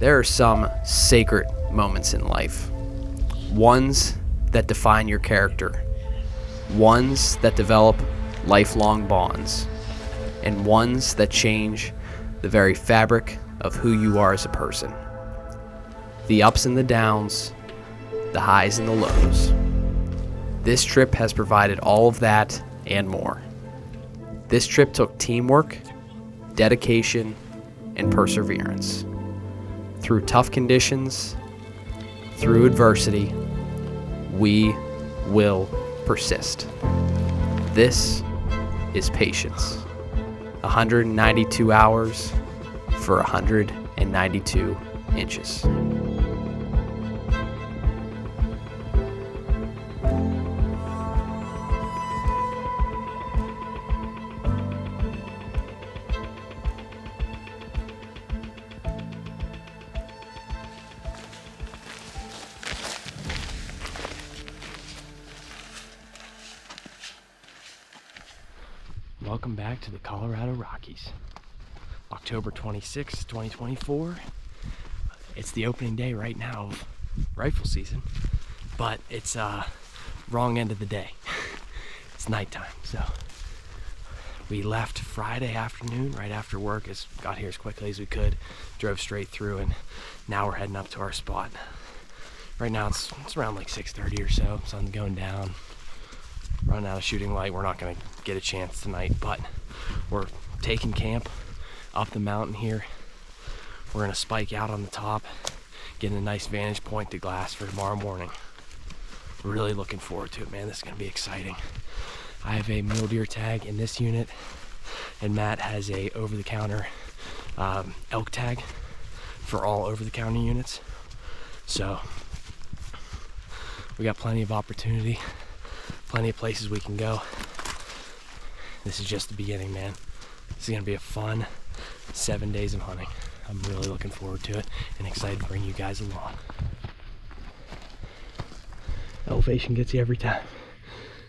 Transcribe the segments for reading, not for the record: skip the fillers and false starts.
There are some sacred moments in life, ones that define your character, ones that develop lifelong bonds, and ones that change the very fabric of who you are as a person. The ups and the downs, the highs and the lows. This trip has provided all of that and more. This trip took teamwork, dedication, and perseverance. Through tough conditions, through adversity, we will persist. This is patience. 192 hours for 192 inches. Welcome back to the Colorado Rockies. October 26, 2024. It's the opening day right now of rifle season, but it's wrong end of the day. It's nighttime, so we left Friday afternoon right after work, got here as quickly as we could, drove straight through, and now we're heading up to our spot. Right now it's around like 6:30 or so, sun's going down. Running out of shooting light. We're not going to get a chance tonight, but we're taking camp up the mountain here. We're going to spike out on the top, getting a nice vantage point to glass for tomorrow morning. Really looking forward to it, man. This is going to be exciting. I have a mule deer tag in this unit, and Matt has a over-the-counter elk tag for all over-the-counter units. So we got plenty of opportunity. Plenty of places we can go. This is just the beginning, man. This is gonna be a fun 7 days of hunting. I'm really looking forward to it and excited to bring you guys along. Elevation gets you every time.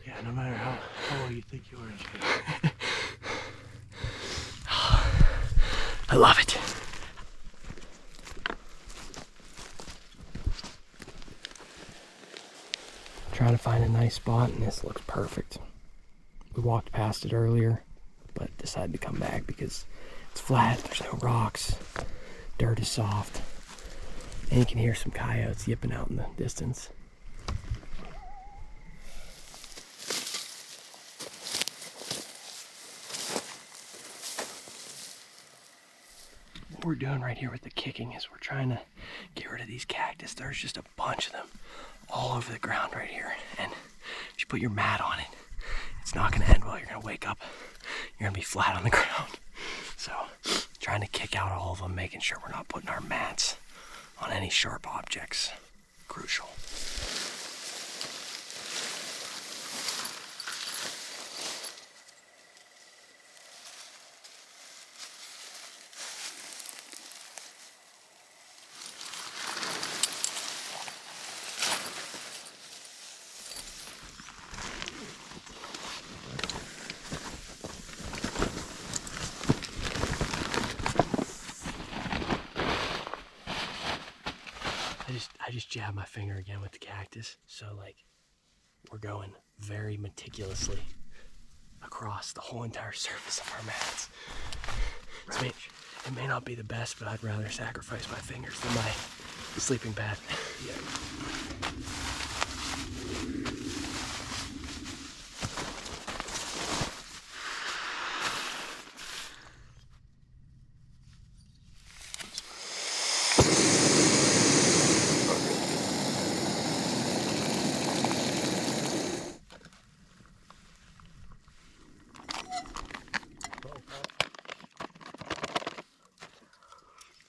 Yeah, no matter how low you think you are. I love it. Trying to find a nice spot, and this looks perfect. We walked past it earlier, but decided to come back because it's flat, there's no rocks, dirt is soft, and you can hear some coyotes yipping out in the distance. What we're doing right here with the kicking is we're trying to get rid of these cactus. There's just a bunch of them all over the ground right here, and if you put your mat on it, it's not going to end well. You're going to wake up, you're going to be flat on the ground. So trying to kick out all of them, making sure we're not putting our mats on any sharp objects. Crucial. I just jabbed my finger again with the cactus, so like we're going very meticulously across the whole entire surface of our mats. It may not be the best, but I'd rather sacrifice my fingers than my sleeping pad. Yeah.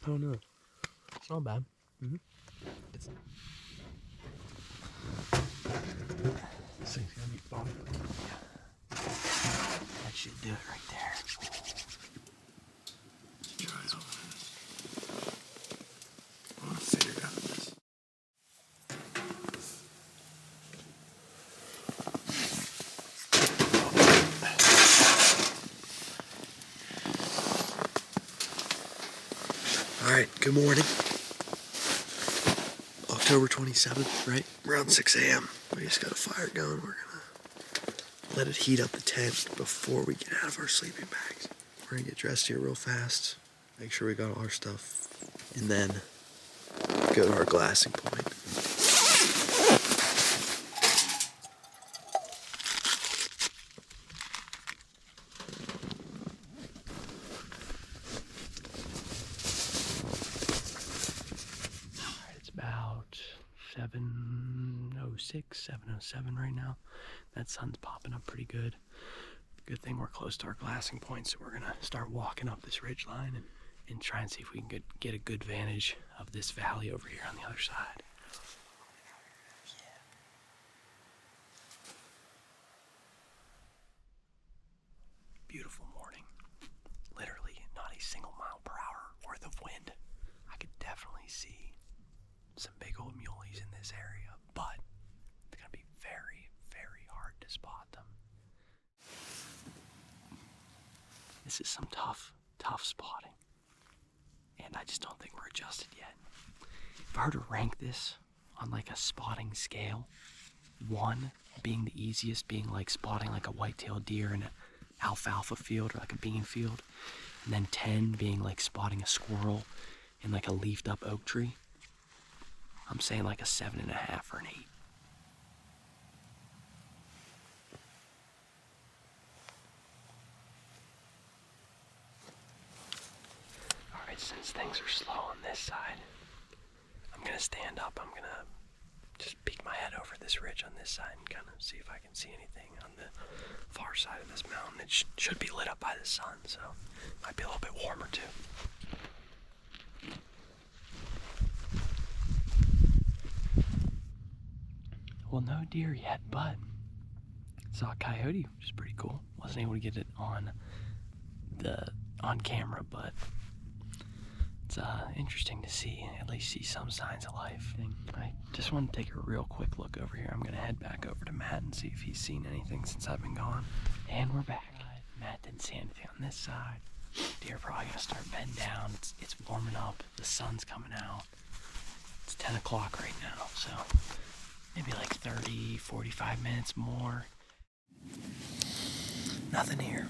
Oh no, it's not bad. This thing's gonna be fun. Yeah. That should do it right there. Let's try it over this. I want to figure out this. All right, good morning. October 27th, right? Around 6 a.m. We just got a fire going. We're gonna let it heat up the tent before we get out of our sleeping bags. We're gonna get dressed here real fast, make sure we got all our stuff, and then go to our glassing point. Alright, it's about 7:06, 7:07 right now. That sun's popping up pretty good. Good thing we're close to our glassing point, so we're gonna start walking up this ridge line and try and see if we can get a good vantage of this valley over here on the other side. Beautiful morning. Literally not a single mile per hour worth of wind. I could definitely see some big old muleys in this area, but it's gonna be very, very hard to spot them. This is some tough spotting. And I just don't think we're adjusted yet. If I were to rank this on like a spotting scale, 1 being the easiest, being like spotting like a white-tailed deer in an alfalfa field or like a bean field, and then 10 being like spotting a squirrel in like a leafed up oak tree, I'm saying like a 7.5 or an 8. Since things are slow on this side, I'm gonna stand up. I'm gonna just peek my head over this ridge on this side and kind of see if I can see anything on the far side of this mountain. It should be lit up by the sun, so it might be a little bit warmer too. Well, no deer yet, but saw a coyote, which is pretty cool. Wasn't able to get it on camera, but it's interesting to at least see some signs of life. I just want to take a real quick look over here. I'm going to head back over to Matt and see if he's seen anything since I've been gone. And we're back. Matt didn't see anything on this side. Deer probably going to start bedding down. It's warming up. The sun's coming out. It's 10 o'clock right now, so maybe like 30, 45 minutes more. Nothing here.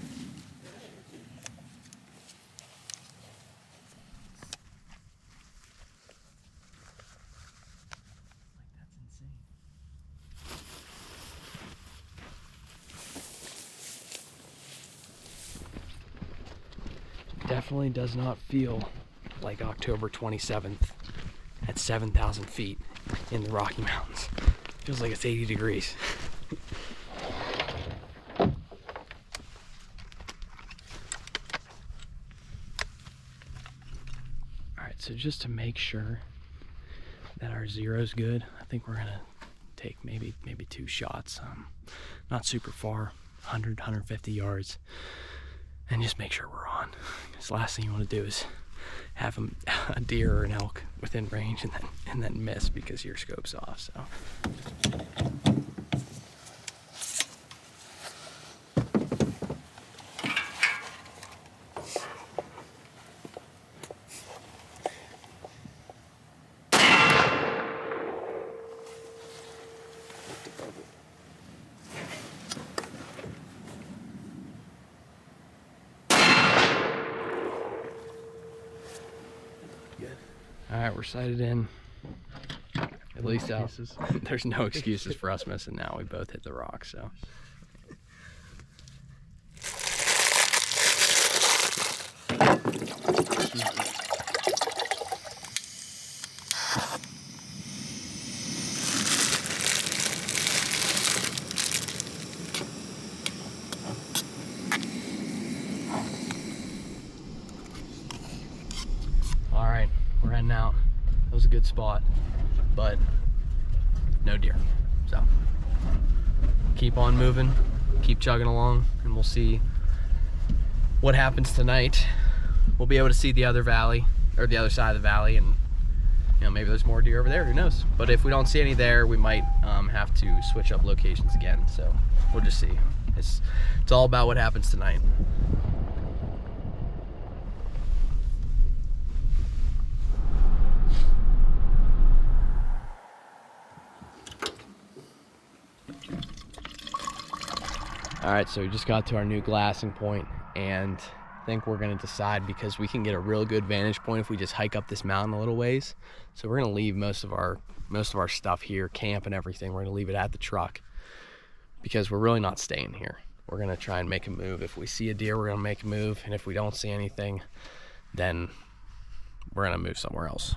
Definitely does not feel like October 27th at 7,000 feet in the Rocky Mountains. Feels like it's 80 degrees. Alright, so just to make sure that our zero's good, I think we're gonna take maybe 2 shots. Not super far, 100, 150 yards. And just make sure we're on. Because the last thing you want to do is have a deer or an elk within range and then miss because your scope's off. So. All right, we're sighted in. At least out. There's no excuses for us missing now. We both hit the rock, so. All right, we're heading out. That was a good spot, but no deer. So keep on moving, keep chugging along, and we'll see what happens tonight. We'll be able to see the other valley, or the other side of the valley, and maybe there's more deer over there, who knows. But if we don't see any there, we might have to switch up locations again. So we'll just see. It's all about what happens tonight. All right, so we just got to our new glassing point, and I think we're gonna decide, because we can get a real good vantage point if we just hike up this mountain a little ways. So we're gonna leave most of our stuff here, camp and everything. We're gonna leave it at the truck because we're really not staying here. We're gonna try and make a move. If we see a deer, we're gonna make a move, and if we don't see anything, then we're gonna move somewhere else.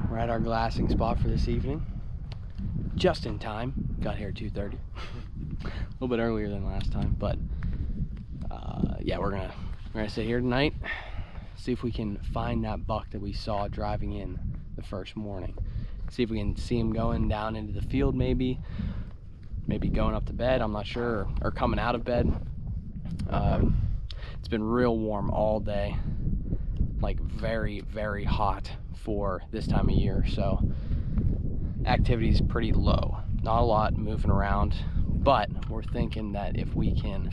We're at our glassing spot for this evening. Just in time. Got here at 2:30. A little bit earlier than last time, but yeah, we're gonna sit here tonight, see if we can find that buck that we saw driving in the first morning. See if we can see him going down into the field, maybe going up to bed, I'm not sure, or coming out of bed. It's been real warm all day, like very, very hot for this time of year, so activity is pretty low. Not a lot moving around, but we're thinking that if we can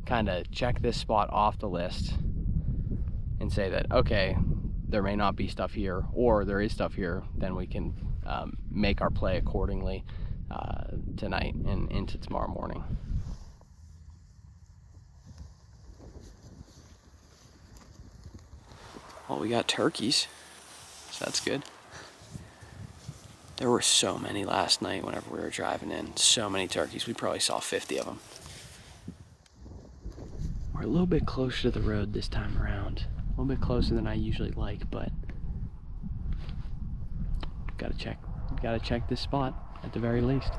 kind of check this spot off the list and say that, okay, there may not be stuff here, or there is stuff here, then we can make our play accordingly tonight and into tomorrow morning. Well, we got turkeys, so that's good. There were so many last night whenever we were driving in. So many turkeys. We probably saw 50 of them. We're a little bit closer to the road this time around. A little bit closer than I usually like, but gotta check this spot at the very least.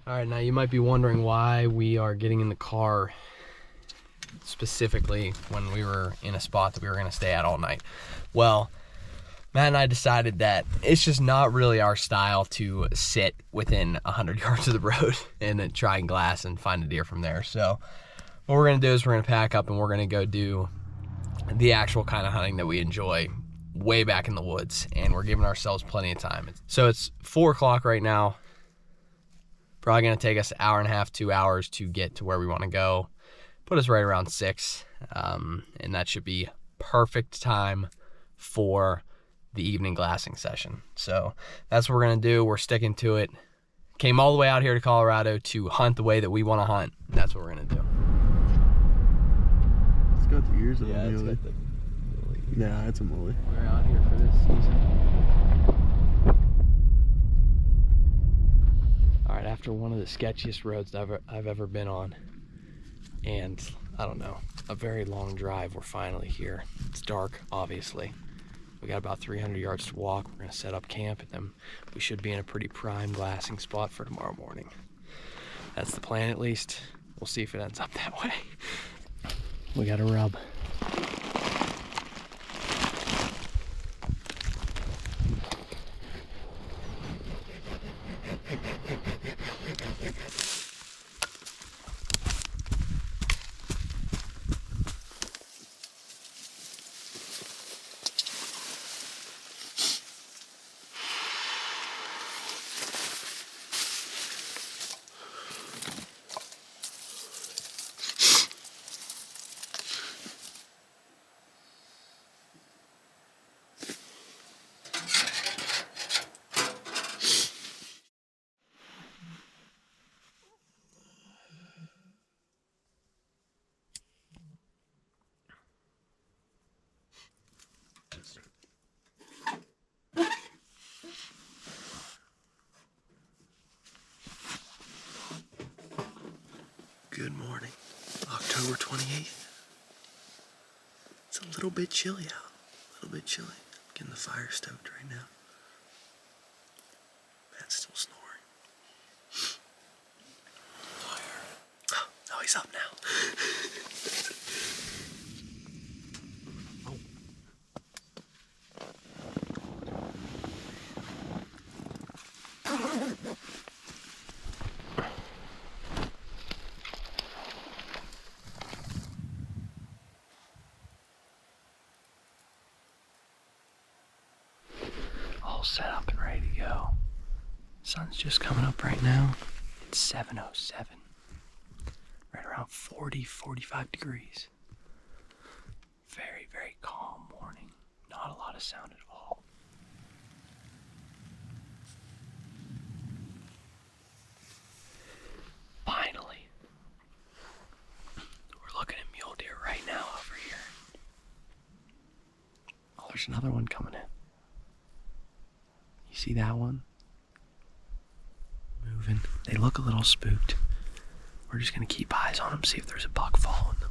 All right, now you might be wondering why we are getting in the car specifically when we were in a spot that we were going to stay at all night. Well, Matt and I decided that it's just not really our style to sit within 100 yards of the road and then try and glass and find a deer from there. So what we're going to do is we're going to pack up and we're going to go do the actual kind of hunting that we enjoy way back in the woods, and we're giving ourselves plenty of time. So it's 4 o'clock right now. Probably gonna take us an hour and a half, 2 hours to get to where we wanna go. Put us right around 6, and that should be perfect time for the evening glassing session. So that's what we're gonna do. We're sticking to it. Came all the way out here to Colorado to hunt the way that we wanna hunt. That's what we're gonna do. It's got the ears of a it's muley. got the Yeah, it's a muley. We're out here for this season. All right, after one of the sketchiest roads I've ever been on, and I don't know, a very long drive, we're finally here. It's dark, obviously. We got about 300 yards to walk. We're gonna set up camp, and then we should be in a pretty prime glassing spot for tomorrow morning. That's the plan, at least. We'll see if it ends up that way. We got a rub. Good morning, October 28th. It's a little bit chilly out, a little bit chilly. I'm getting the fire stoked right now. Matt's still snoring. Oh, no, he's up now. Set up and ready to go. Sun's just coming up right now. It's 7:07. Right around 40, 45 degrees. not a sound at all. Finally, we're looking at mule deer right now over here. Oh, there's another one coming in. You see that one? Moving. They look a little spooked. We're just gonna keep eyes on them, see if there's a buck following them.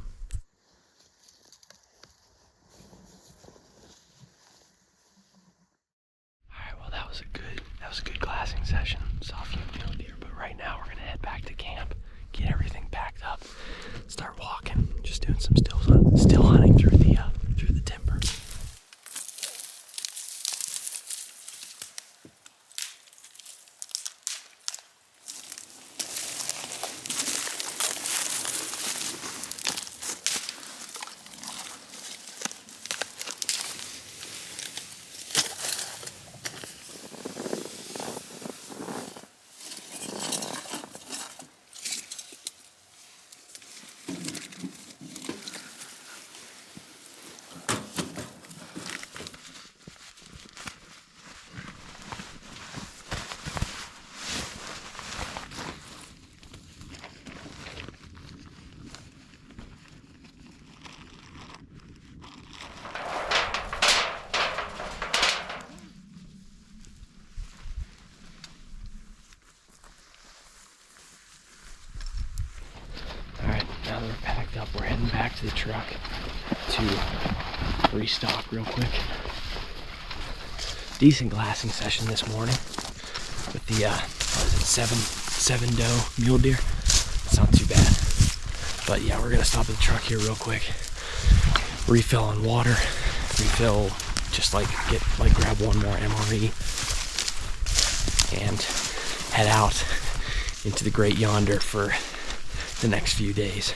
Alright, well that was a good glassing session. Saw a few mule deer, but right now we're gonna head back to camp, get everything packed up, start walking, just doing some still hunting through the timber. Now that we're packed up, we're heading back to the truck to restock real quick. Decent glassing session this morning with the seven doe mule deer. It's not too bad. But yeah, we're gonna stop at the truck here real quick, refill on water, refill, just grab one more MRE and head out into the great yonder for the next few days.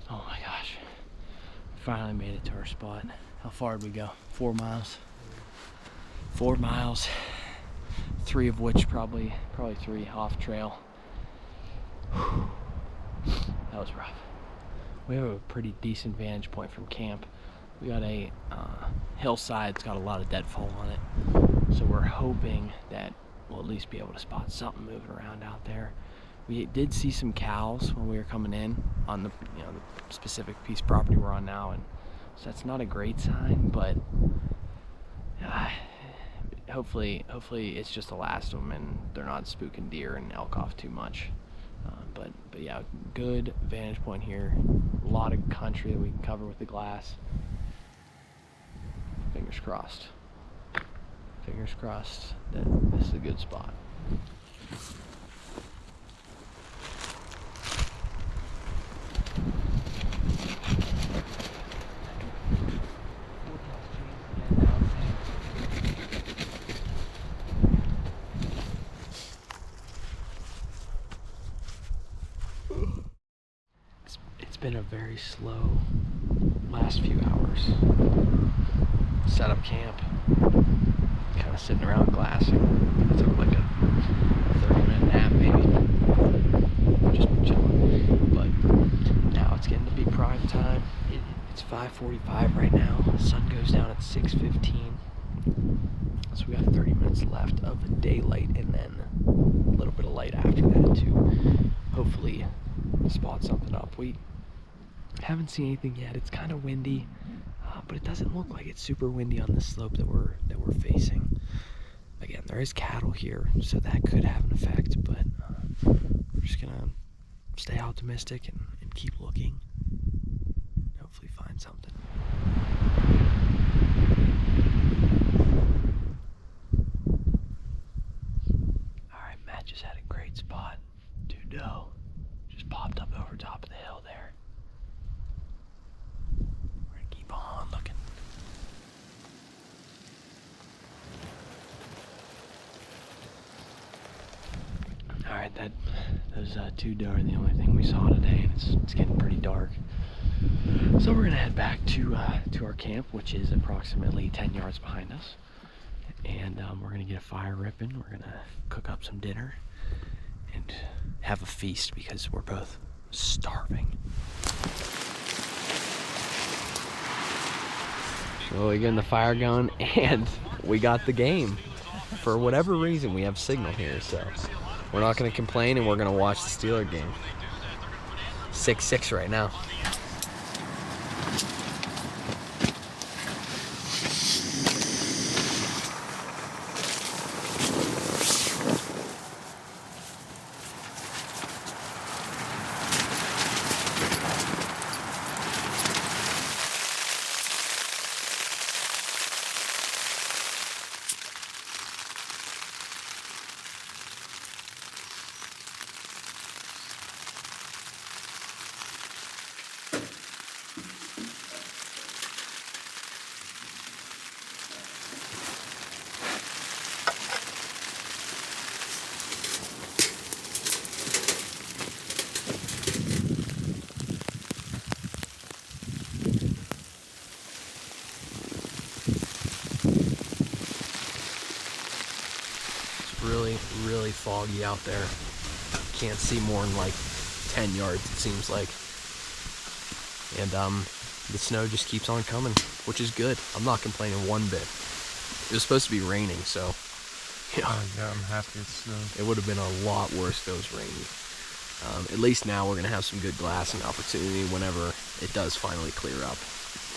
Oh my gosh. Finally made it to our spot. How far did we go? 4 miles. 4 miles. 3 of which probably 3 off trail. Whew. That was rough. We have a pretty decent vantage point from camp. We got a hillside that's got a lot of deadfall on it. So we're hoping that we'll at least be able to spot something moving around out there. We did see some cows when we were coming in on the the specific piece of property we're on now, and so that's not a great sign, but hopefully it's just the last of them and they're not spooking deer and elk off too much. But yeah, good vantage point here. A lot of country that we can cover with the glass. Fingers crossed. Fingers crossed that this is a good spot. It's been a very slow last few hours. Set up camp, kind of sitting around glassing. I took like a 30-minute nap maybe. Just been chilling. But now it's getting to be prime time. It's 5:45 right now. The sun goes down at 6:15. So we got 30 minutes left of daylight and then a little bit of light hopefully spot something up. We haven't seen anything yet. It's kind of windy, but it doesn't look like it's super windy on this slope that we're facing. Again, there is cattle here, so that could have an effect, but we're just gonna stay optimistic and keep looking. Hopefully find something. Alright, Matt just had a great spot. Two doe just popped up over top of the hill there. We're gonna keep on looking. Alright, those two doe are the only thing we saw today, and it's getting pretty dark. So we're gonna head back to our camp, which is approximately 10 yards behind us. And we're gonna get a fire ripping. We're gonna cook up some dinner and have a feast because we're both starving. So we getting the fire going, and we got the game. For whatever reason, we have signal here, so we're not gonna complain, and we're gonna watch the Steeler game. 6-6 right now. Really foggy out there. Can't see more than like 10 yards, it seems like. And the snow just keeps on coming, which is good. I'm not complaining one bit. It was supposed to be raining, so yeah. Yeah, I'm happy it snowed. It would have been a lot worse if it was rainy. At least now we're gonna have some good glassing opportunity whenever it does finally clear up.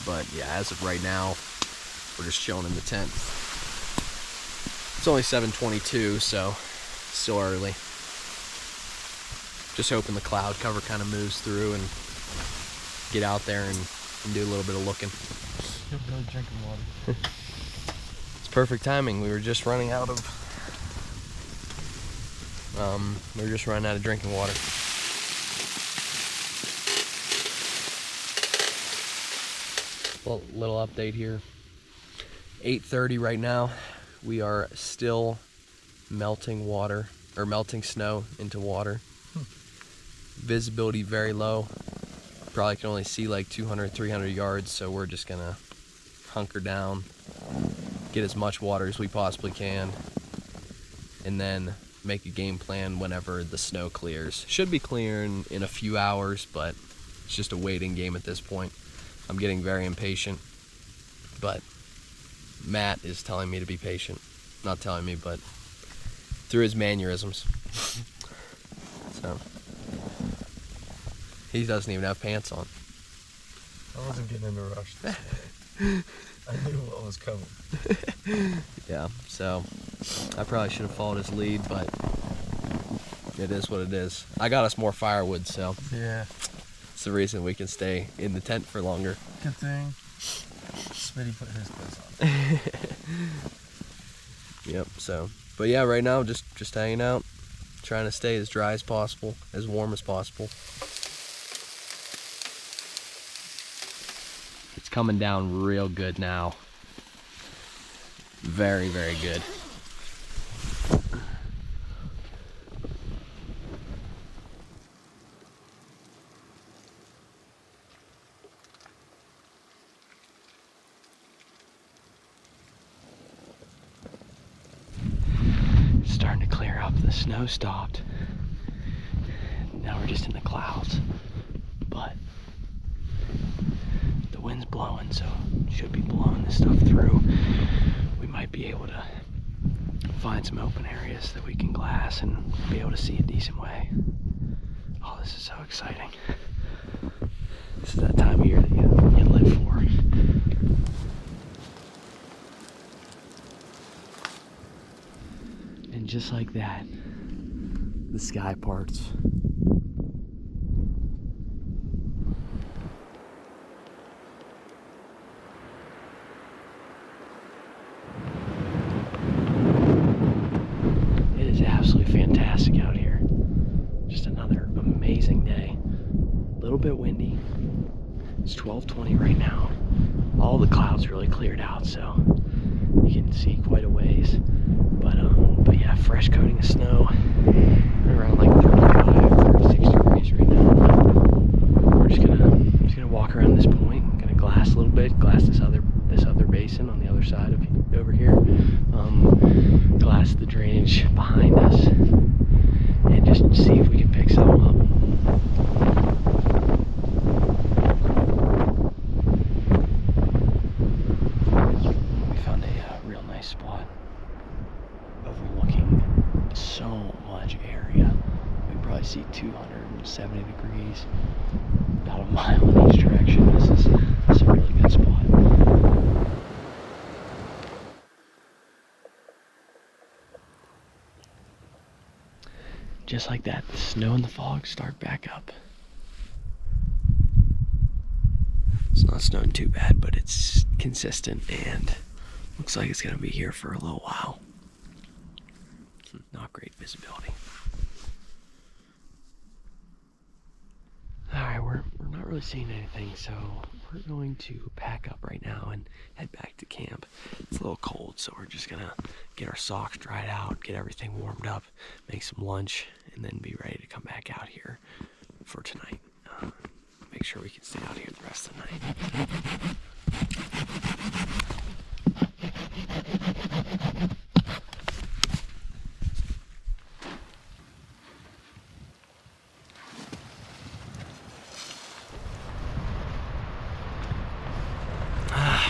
But yeah, as of right now, we're just chilling in the tent. It's only 7:22, so still early. Just hoping the cloud cover kind of moves through and get out there and do a little bit of looking. You're really drinking water. It's perfect timing. We were just running out of drinking water. Well, little update here. 8:30 right now. We are still melting snow into water. Visibility very low. Probably can only see like 200, 300 yards, so we're just gonna hunker down, get as much water as we possibly can, and then make a game plan whenever the snow clears. Should be clearing in a few hours, but it's just a waiting game at this point. I'm getting very impatient, but Matt is telling me to be patient. Not telling me, but through his mannerisms. So he doesn't even have pants on. I wasn't getting in a rush this morning. I knew what was coming. Yeah, so I probably should have followed his lead, but it is what it is. I got us more firewood, so Yeah. it's the reason we can stay in the tent for longer. Good thing Smitty put his clothes on. Yep, so, but yeah, right now, just hanging out, trying to stay as dry as possible, as warm as possible. It's coming down real good now. Very, very good. Starting to clear up. The snow stopped. Now we're just in the clouds, but the wind's blowing, so it should be blowing this stuff through. We might be able to find some open areas that we can glass and be able to see a decent way. Oh, this is so exciting. This is that time of year that you live for. And just like that, the sky parts. It is absolutely fantastic out here. Just another amazing day. A little bit windy. It's 12:20 right now. All the clouds really cleared out, so you can see quite a ways. But yeah, fresh coating of snow. We're around like 35, 36 degrees right now. We're just gonna walk around this point. Gonna glass a little bit, glass this other basin on the other side of over here. Glass the drainage behind us, and just see if we can pick something up. We found a real nice spot overlooking so much area. We can probably see 270 degrees, about a mile in each direction. This is a really good spot. Just like that, the snow and the fog start back up. It's not snowing too bad, but it's consistent and looks like it's gonna be here for a little while. Not great visibility. Alright, we're not really seeing anything, so we're going to pack up right now and head back to camp. It's a little cold, so we're just gonna get our socks dried out, get everything warmed up, make some lunch, and then be ready to come back out here for tonight. Make sure we can stay out here the rest of the night.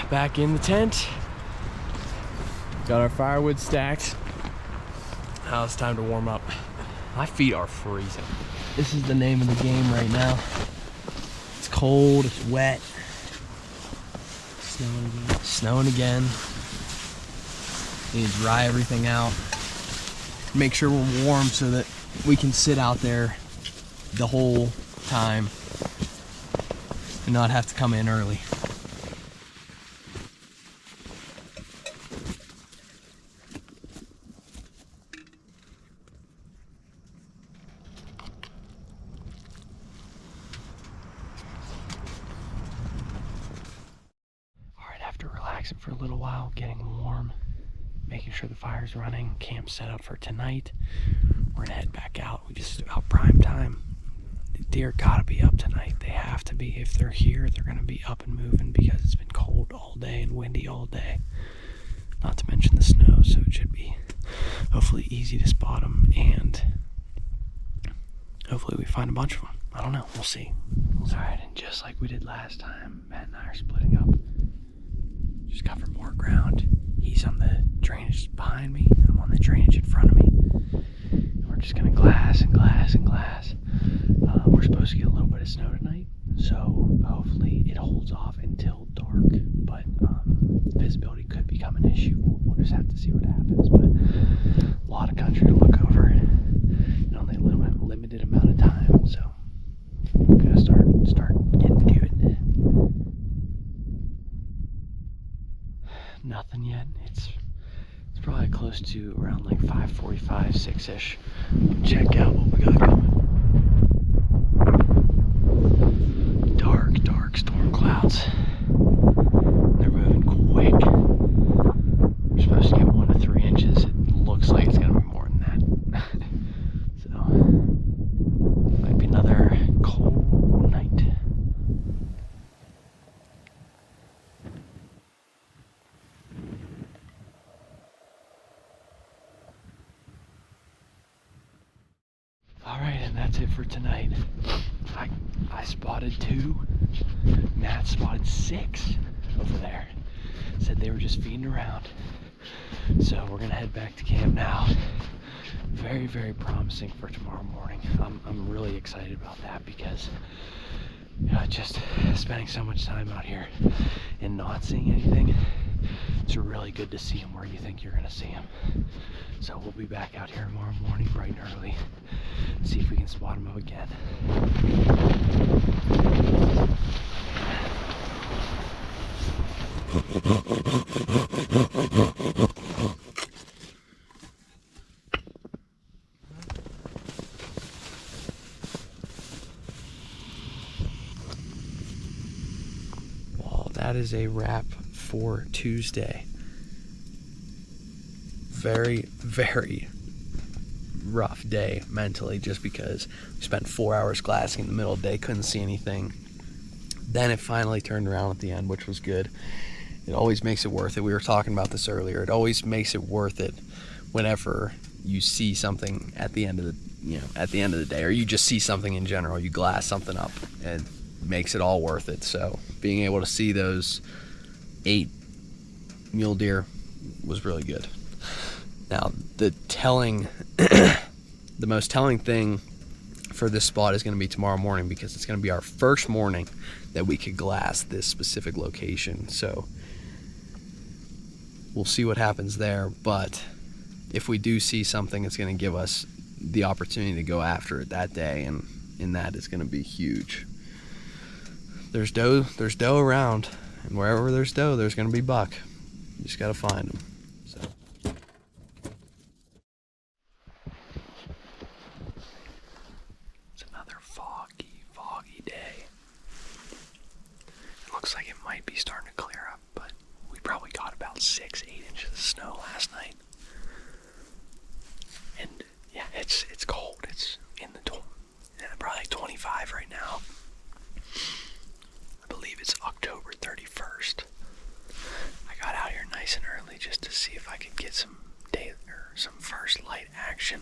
Back in the tent. Got our firewood stacked. Now it's time to warm up. My feet are freezing. This is the name of the game right now. It's cold, it's wet. Snowing again. Need to dry everything out. Make sure we're warm so that we can sit out there the whole time and not have to come in early. For a little while, getting warm, making sure the fire's running, camp set up for tonight. We're gonna head back out. We just about prime time. The deer gotta be up tonight. They have to be. If they're here, they're gonna be up and moving because it's been cold all day and windy all day. Not to mention the snow, so it should be hopefully easy to spot them, and hopefully we find a bunch of them. I don't know. We'll see. Alright, and just like we did last time, Matt and I are splitting up. Just cover more ground. He's on the drainage behind me. I'm on the drainage in front of me. And we're just gonna glass and glass and glass. We're supposed to get a little bit of snow tonight, so hopefully it holds off until dark. But visibility could become an issue. We'll just have to see what happens. But a lot of country to look over, and only a limited amount of time. So we're gonna start getting to it. Nothing yet. It's probably close to around like 5:45, 6-ish. Check out what we got going. Dark storm clouds. They're moving quick. We're supposed to get 1 to 3 inches. It looks like it's gonna be more than that. So might be another cold night. Alright, and that's it for tonight. I spotted 2. Matt spotted 6 over there. Said they were just feeding around. So we're gonna head back to camp now. very, very promising for tomorrow morning. I'm really excited about that because just spending so much time out here and not seeing anything, it's really good to see them where you think you're gonna see them. So we'll be back out here tomorrow morning bright and early, see if we can spot them up again. Well, that is a wrap for Tuesday. Very, very rough day mentally, just because we spent 4 hours glassing in the middle of the day, couldn't see anything. Then it finally turned around at the end, which was good. It always makes it worth it. We were talking about this earlier. It always makes it worth it whenever you see something at the end of the day, or you just see something in general. You glass something up, and it makes it all worth it. So being able to see those 8 mule deer was really good. Now, the most telling thing for this spot is going to be tomorrow morning, because it's going to be our first morning that we could glass this specific location. So we'll see what happens there, but if we do see something, it's going to give us the opportunity to go after it that day, and that is going to be huge. There's doe around, and wherever there's doe, there's going to be buck. You just got to find them. So it's another foggy day. It looks like it might be starting to clear up, but we probably got about 6-8 inches of snow last night. And yeah, it's cold. It's in the probably like 25 right now. I believe it's October 31st. I got out here nice and early just to see if I could get some first light action,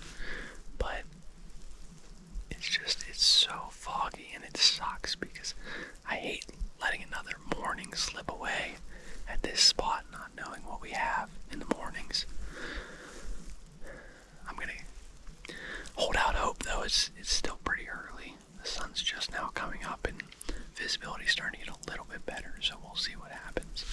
but it's so foggy, and it sucks because I hate letting another morning slip away at this spot, not knowing what we have in the mornings. I'm gonna hold out hope, though. It's still pretty early. The sun's just now coming up, and visibility's starting to get a little bit better, so we'll see what happens.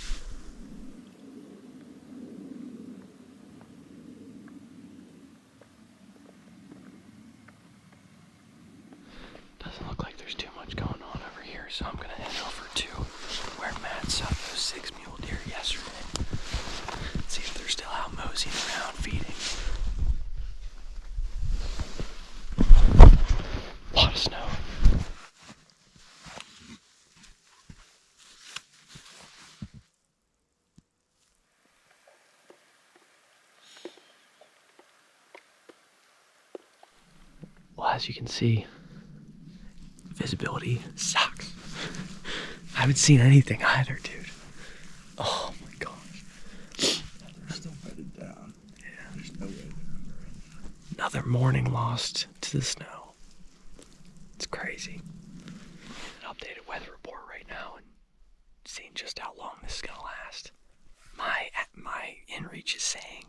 Doesn't look like there's too much going on over here, so I'm gonna head over to where Matt saw those 6 mule deer yesterday. See if they're still out moseying around feeding. A lot of snow. Well, as you can see, visibility sucks. I haven't seen anything either, dude. Oh my gosh. They're still bedded down. Yeah. There's no way. Another morning lost to the snow. It's crazy. An updated weather report right now, and seeing just how long this is gonna last. My inReach is saying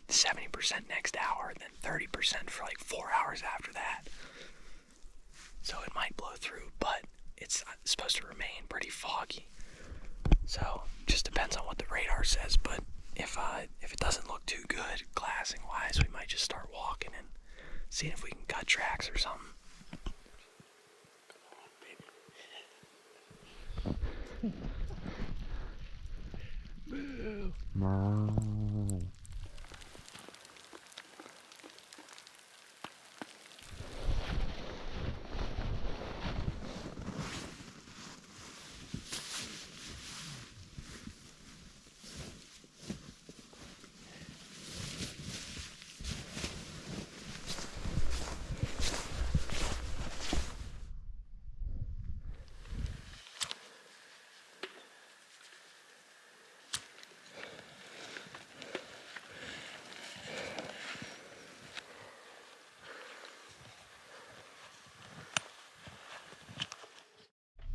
70% next hour, then 30% for like 4 hours after that. So it might blow through, but it's supposed to remain pretty foggy. So just depends on what the radar says. But if it doesn't look too good glassing wise, we might just start walking and seeing if we can cut tracks or something.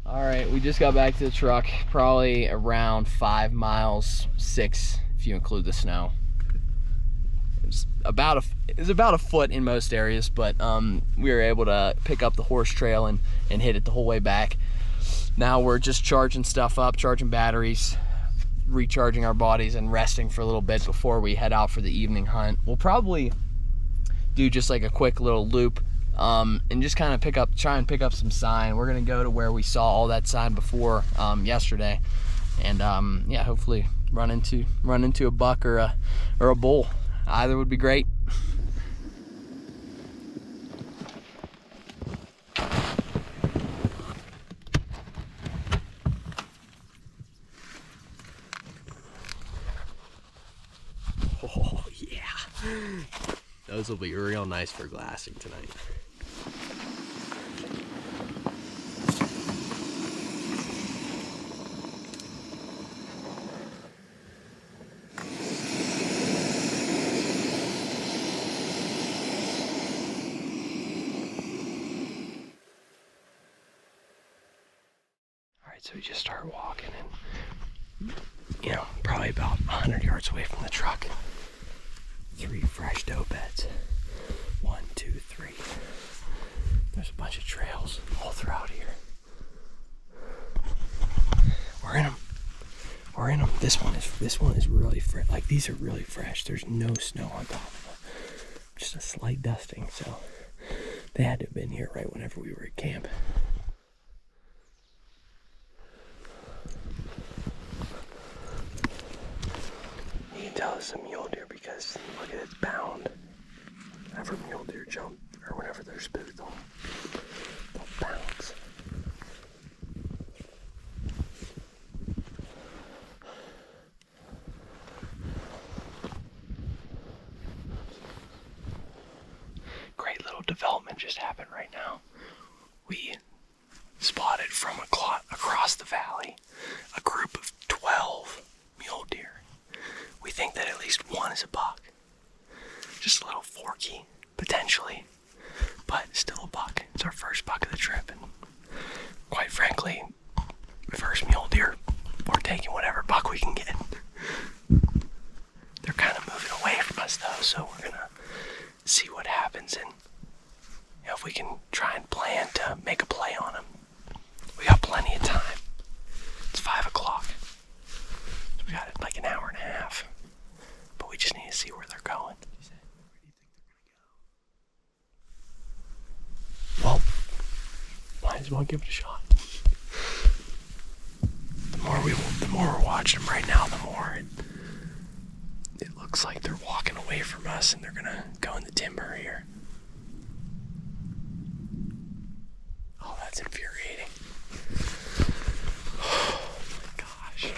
Alright, we just got back to the truck, probably around 5 miles, 6 if you include the snow. It was was about a foot in most areas, but we were able to pick up the horse trail and hit it the whole way back. Now we're just charging stuff up, charging batteries, recharging our bodies, and resting for a little bit before we head out for the evening hunt. We'll probably do just like a quick little loop and just kind of try and pick up some sign. We're gonna go to where we saw all that sign before yesterday, and yeah, hopefully run into a buck or a bull. Either would be great. Oh yeah, those will be real nice for glassing tonight. So we just started walking, and you know, probably about 100 yards away from the truck, 3 fresh doe beds. 1, 2, 3. There's a bunch of trails all throughout here. We're in them. This one is really fresh. Like, these are really fresh. There's no snow on top of them. Just a slight dusting. So they had to have been here right whenever we were at camp. You can tell it's a mule deer because look at its bound. Whenever mule deer jump, or whenever they're spooked, they'll bounce. Great little development just happened right now. We spotted from across the valley a group of 12 mule deer. We think that at least one is a buck. Just a little forky, potentially, but still a buck. It's our first buck of the trip, and quite frankly, first mule deer, we're taking whatever buck we can get. They're kind of moving away from us though, so we're gonna see what happens, and you know, if we can try and plan to make a play on them. We got plenty of time. It's 5 o'clock. So we got like an hour and a half. But we just need to see where they're going. Well, might as well give it a shot. The more we're watching them right now, the more it looks like they're walking away from us, and they're gonna go in the timber here. Oh, that's infuriating. Oh my gosh.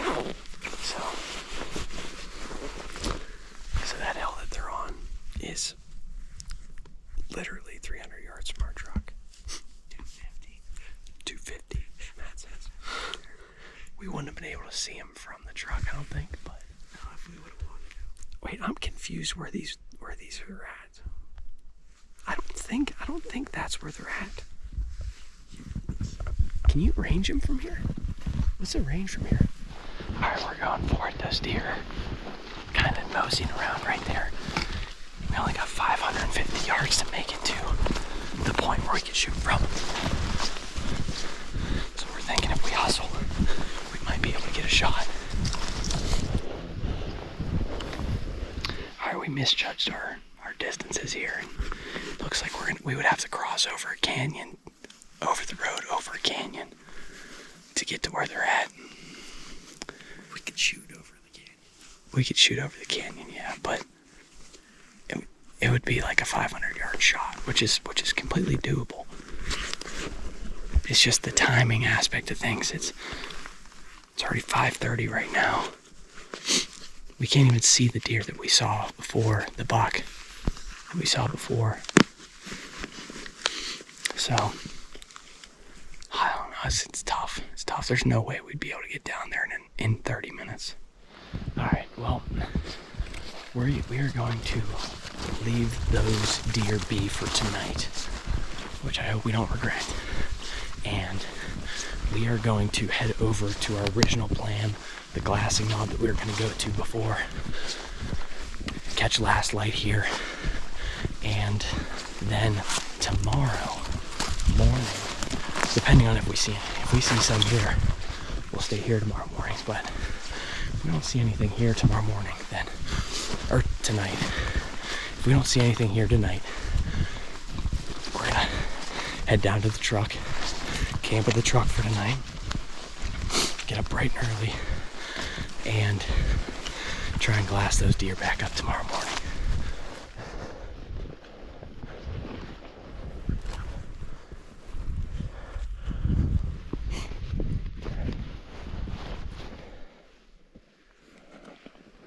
So that hill that they're on is literally 300 yards from our truck. 250, Matt says. We wouldn't have been able to see them from the truck, I don't think, but no, if we would have wanted to. Wait, I'm confused where these are at. I don't think that's where they're at. Can you range them from here? What's the range from here? Alright, we're going for it. Those deer are kind of moseying around right there. We only got 550 yards to make it to the point where we can shoot from. So we're thinking if we hustle, we might be able to get a shot. Alright, we misjudged our distances here. And it looks like we would have to cross over a canyon, over the road, over a canyon to get to where they're at. We could shoot over the canyon. We could shoot over the canyon, yeah, but it would be like a 500-yard shot, which is completely doable. It's just the timing aspect of things. It's already 5:30 right now. We can't even see the deer that we saw before, the buck that we saw before. So I don't know. It's tough. It's tough. There's no way we'd be able to get down there in 30 minutes. All right. Well, we are going to leave those deer be for tonight, which I hope we don't regret. And we are going to head over to our original plan, the glassing knob that we were going to go to before catch last light here, and then tomorrow morning, depending on if we see some here, we'll stay here tomorrow mornings. But if we don't see anything here tomorrow morning, then, or tonight, if we don't see anything here tonight, we're gonna head down to the truck, camp at the truck for tonight, get up bright and early, and try and glass those deer back up tomorrow morning.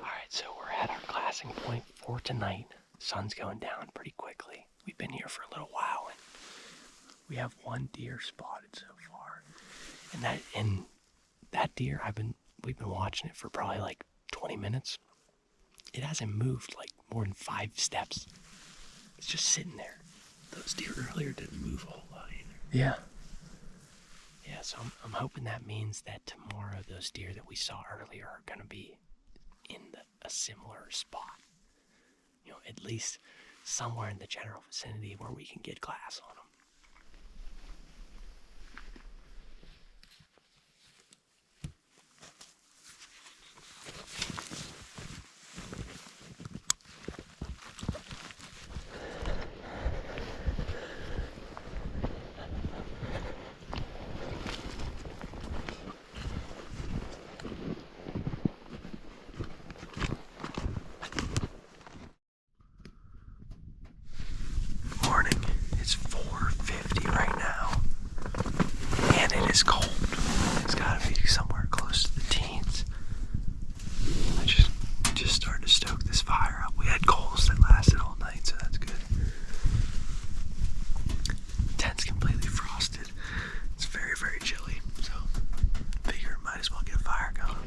Alright, so we're at our glassing point for tonight. Sun's going down pretty quickly. We've been here for a little while, and we have one deer spotted so far. And that deer, we've been watching it for probably like 20 minutes. It hasn't moved like more than 5 steps. It's just sitting there. Those deer earlier didn't move a whole lot either. Yeah. Yeah, so I'm hoping that means that tomorrow those deer that we saw earlier are going to be in a similar spot. You know, at least somewhere in the general vicinity where we can get glass on them. Morning. It's 4:50 right now, and it is cold. It's gotta be somewhere close to the teens. I just started to stoke this fire up. We had coals that lasted all night, so that's good. Tent's completely frosted. It's very, very chilly, so figure might as well get a fire going.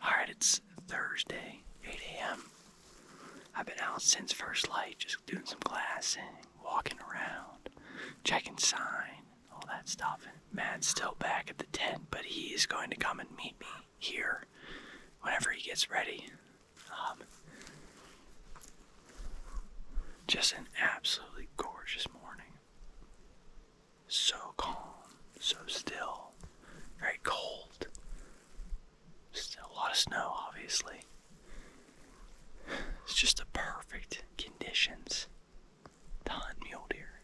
Alright, it's Thursday, 8 a.m. I've been out since first light, just doing some glassing, walking around, checking sign, all that stuff. And Matt's still back at the tent, but he is going to come and meet me here whenever he gets ready. Just an absolutely gorgeous morning. So calm, so still, very cold. Still a lot of snow, obviously. It's just the perfect conditions to hunt mule deer.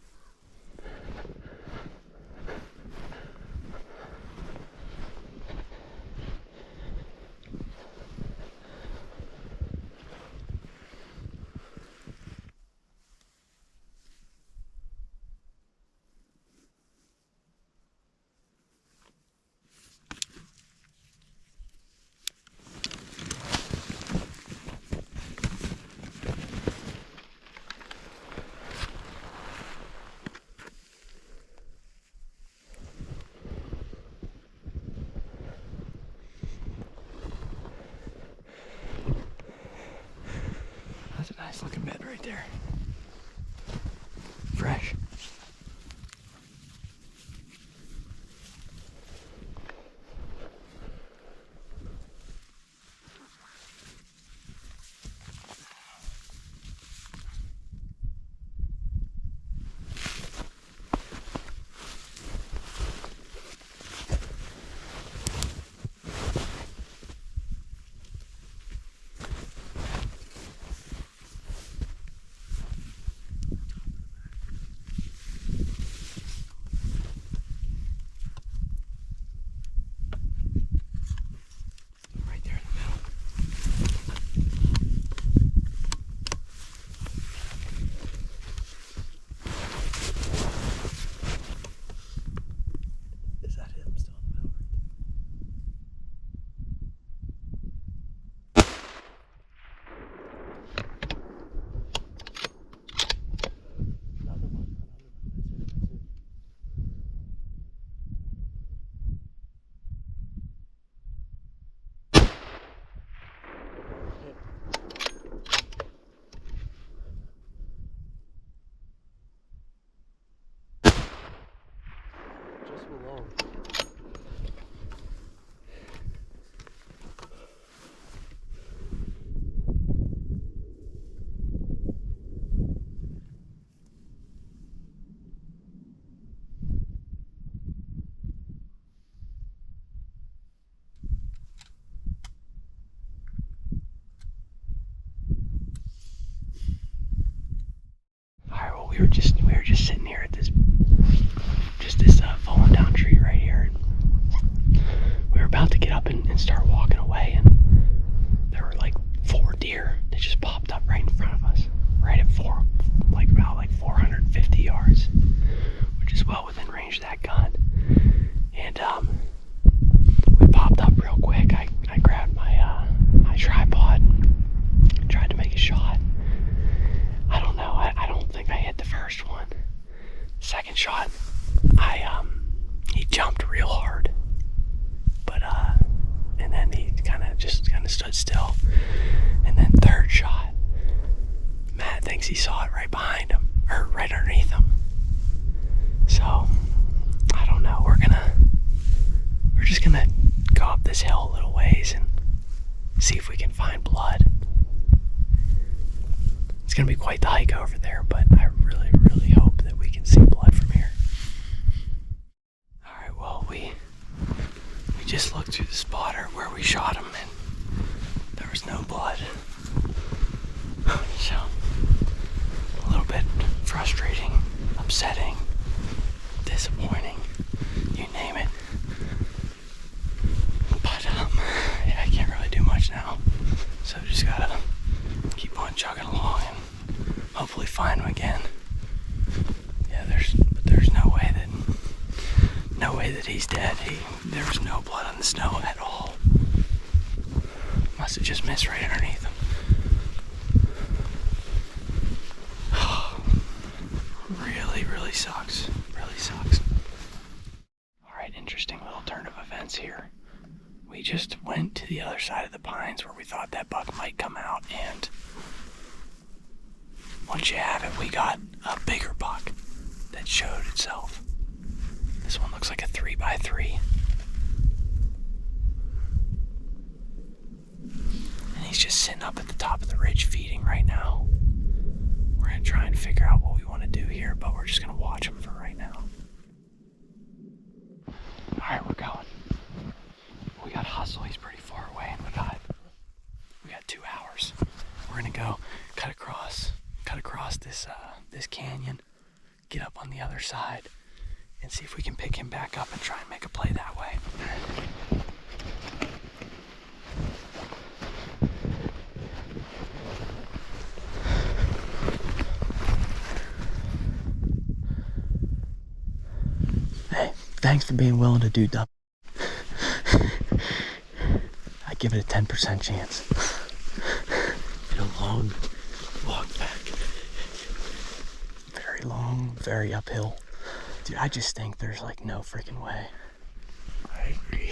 That's a nice looking bed right there. Fresh. Alright, well we were just sitting here at this fallen down tree right here. We were about to get up and start walking away, and there were like 4 deer that just popped up right in front of us, right at about 450 yards, which is well within range of that gun. And we popped up real quick. I grabbed my tripod and tried to make a shot. I don't know. I don't think I hit the first one. Second shot, he jumped real hard, but and then he kind of stood still. And then third shot, Matt thinks he saw it right behind him, or right underneath him. So I don't know. We're just gonna go up this hill a little ways and see if we can find blood. It's gonna be quite the hike over there, but I really, really hope that we can see blood from here. Alright, well, we just looked through the spotter where we shot him, and there was no blood. So, a little bit frustrating, upsetting, disappointing, you name it. But, yeah, I can't really do much now. So just gotta keep on chugging along and hopefully find him again. Yeah, there's no way that he's dead. There was no blood on the snow at all. Must have just missed right underneath him. Really, really sucks. Really sucks. Alright, interesting little turn of events here. We just went to the other side of the pines where we thought that buck might come out, and once you have it, we got a bigger buck that showed itself. This one looks like a 3x3. And he's just sitting up at the top of the ridge feeding right now. We're gonna try and figure out what we want to do here, but we're just gonna watch him for right now. Alright, we're going. We got Hustle, he's pretty far away, and we got 2 hours. We're gonna go cut across this canyon, get up on the other side, and see if we can pick him back up and try and make a play that way. Hey, thanks for being willing to do double. I give it a 10% chance. In a long walk back. Very long, very uphill. Dude, I just think there's like no freaking way. I agree.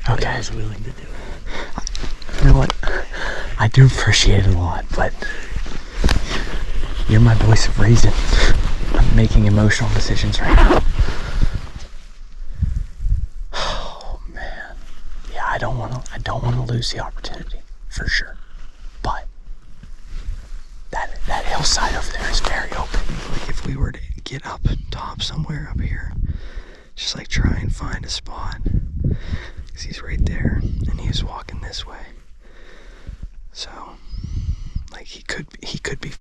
Okay. I was willing to do it. You know what? I do appreciate it a lot, but you're my voice of reason. I'm making emotional decisions right now. Oh man. Yeah, I don't want to lose the opportunity, for sure. But that hillside over there is very open. Like if we were to get up top somewhere up here, just like try and find a spot, because he's right there and he was walking this way, so like he could be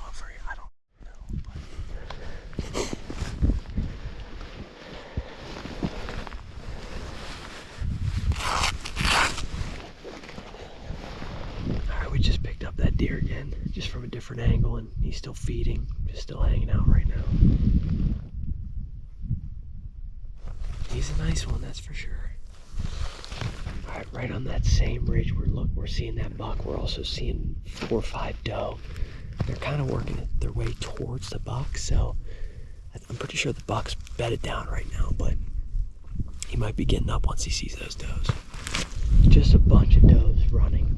over here. I don't know, but alright, we just picked up that deer again, just from a different angle, and he's still feeding, just still hanging out right now. He's a nice one, that's for sure. Alright, right on that same ridge we're seeing that buck. We're also seeing 4 or 5 doe. They're kind of working their way towards the buck, so I'm pretty sure the buck's bedded down right now, but he might be getting up once he sees those does. Just a bunch of does running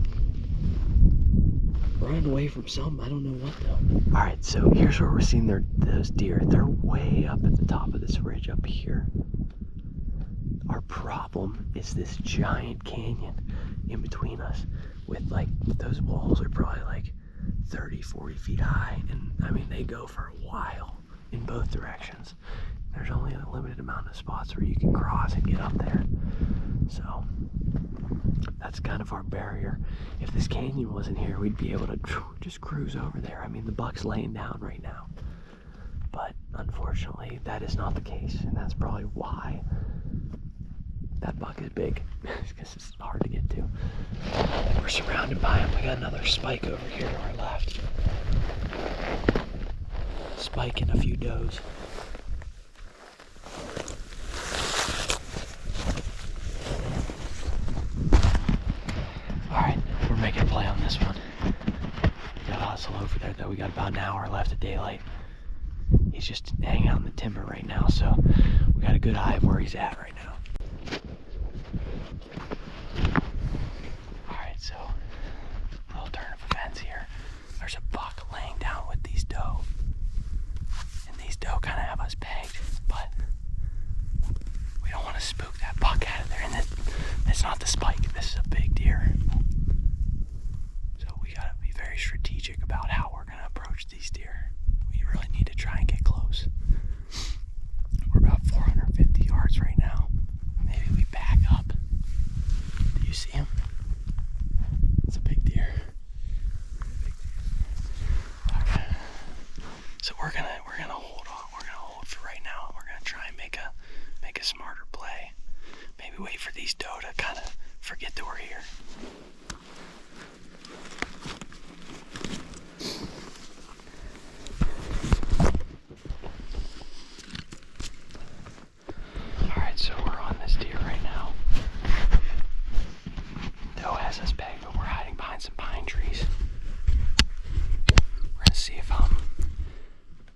away from something. I don't know what though. Alright, so here's where we're seeing those deer. They're way up at the top of this ridge up here. Our problem is this giant canyon in between us with like, those walls are probably like 30, 40 feet high. And I mean, they go for a while in both directions. There's only a limited amount of spots where you can cross and get up there. So that's kind of our barrier. If this canyon wasn't here, we'd be able to just cruise over there. I mean, the buck's laying down right now. But unfortunately, that is not the case. And that's probably why that buck is big, because it's hard to get to. We're surrounded by them. We got another spike over here to our left. Spike and a few does. Alright, we're making a play on this one. Gotta hustle over there though. We got about an hour left of daylight. He's just hanging out in the timber right now, so we got a good eye of where he's at right now. Alright, so little turn of events here. There's a buck laying down with these doe. And these doe kind of have us pegged, but we don't want to spook that buck out of there. And it's not the spike, this is a big deer. So we gotta be very strategic about how we're gonna approach these deer. We really need to try and get close. We're about 450 yards right now. Maybe we back up. Do you see him? It's a big deer. Okay. So we're gonna hold on. We're gonna hold for right now. We're gonna try and make a smarter play. Maybe wait for these doe to kind of forget that we're here. Alright, so we're on this deer right now. Doe has us pegged, but we're hiding behind some pine trees. We're gonna see if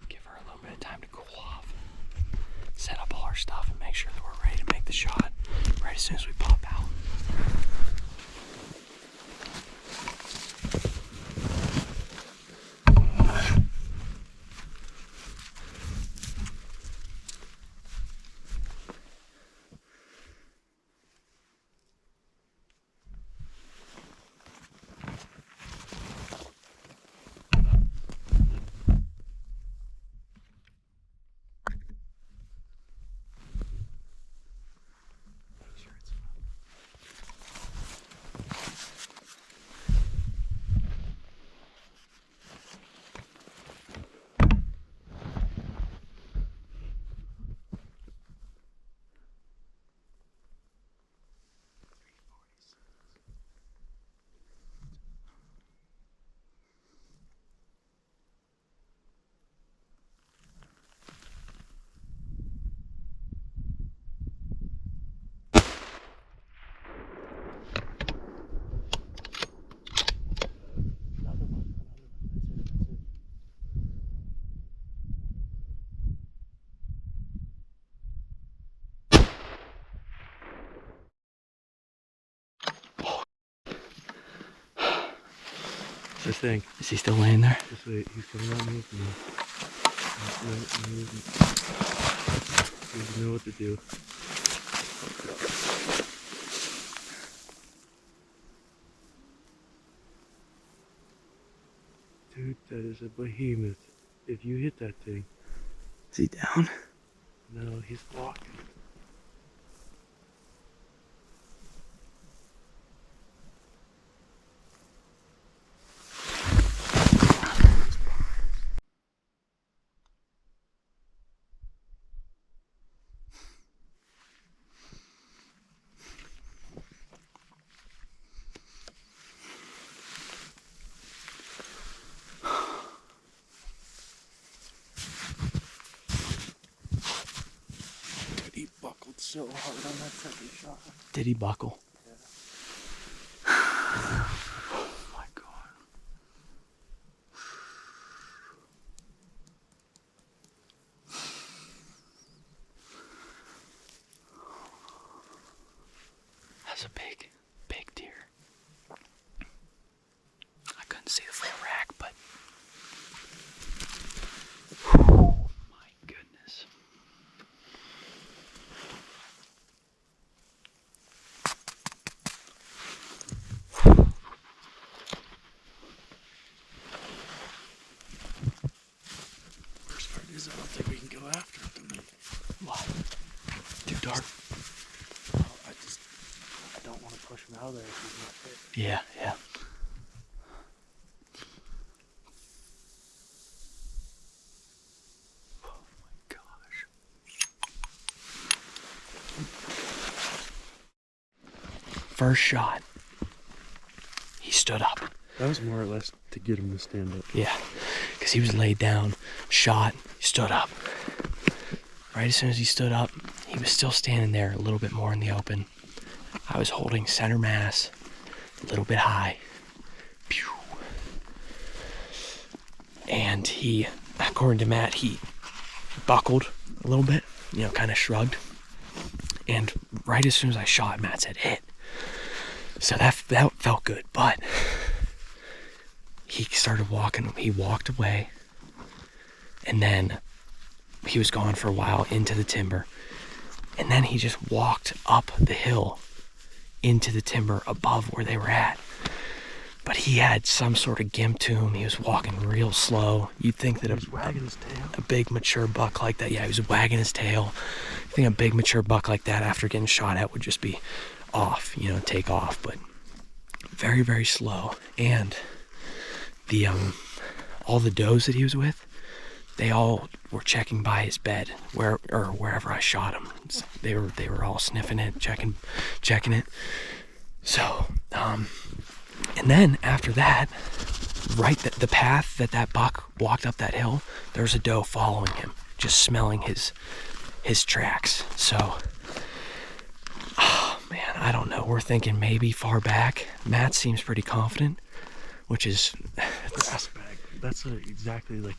give her a little bit of time to cool off. Set up all our stuff and make sure that we're ready to make the shot right as soon as we pop out. This thing. Is he still laying there? Just wait, he's coming on me. He doesn't know what to do. Dude, that is a behemoth. If you hit that thing. Is he down? No, he's walking. He buckled so hard on that second shot. Did he buckle? Yeah. Oh my God. That's a big, big deer. I couldn't see the full rack, but oh my goodness. dark. I don't want to push him out of there if he's not fit. Yeah, yeah. Oh my gosh. First shot, he stood up. That was more or less to get him to stand up. Yeah, because he was laid down, shot, he stood up. Right as soon as he stood up, he was still standing there a little bit more in the open. I was holding center mass, a little bit high. Pew. And he, according to Matt, he buckled a little bit, kind of shrugged. And right as soon as I shot, Matt said, hit. So that felt good, but he started walking, he walked away, and then he was gone for a while into the timber, and then he just walked up the hill into the timber above where they were at. But he had some sort of gimp to him. He was walking real slow. You'd think that He was wagging his tail. a big mature buck like that, yeah, he was wagging his tail. I think a big mature buck like that after getting shot at would just be off, take off, but very, very slow. And the all the does that he was with, they all were checking by his bed wherever I shot him. So they were all sniffing it, checking it. So and then after that, right the path that buck walked up that hill, there was a doe following him, just smelling his tracks. So oh man, I don't know, we're thinking maybe far back. Matt seems pretty confident, which is Grass bag. That's exactly like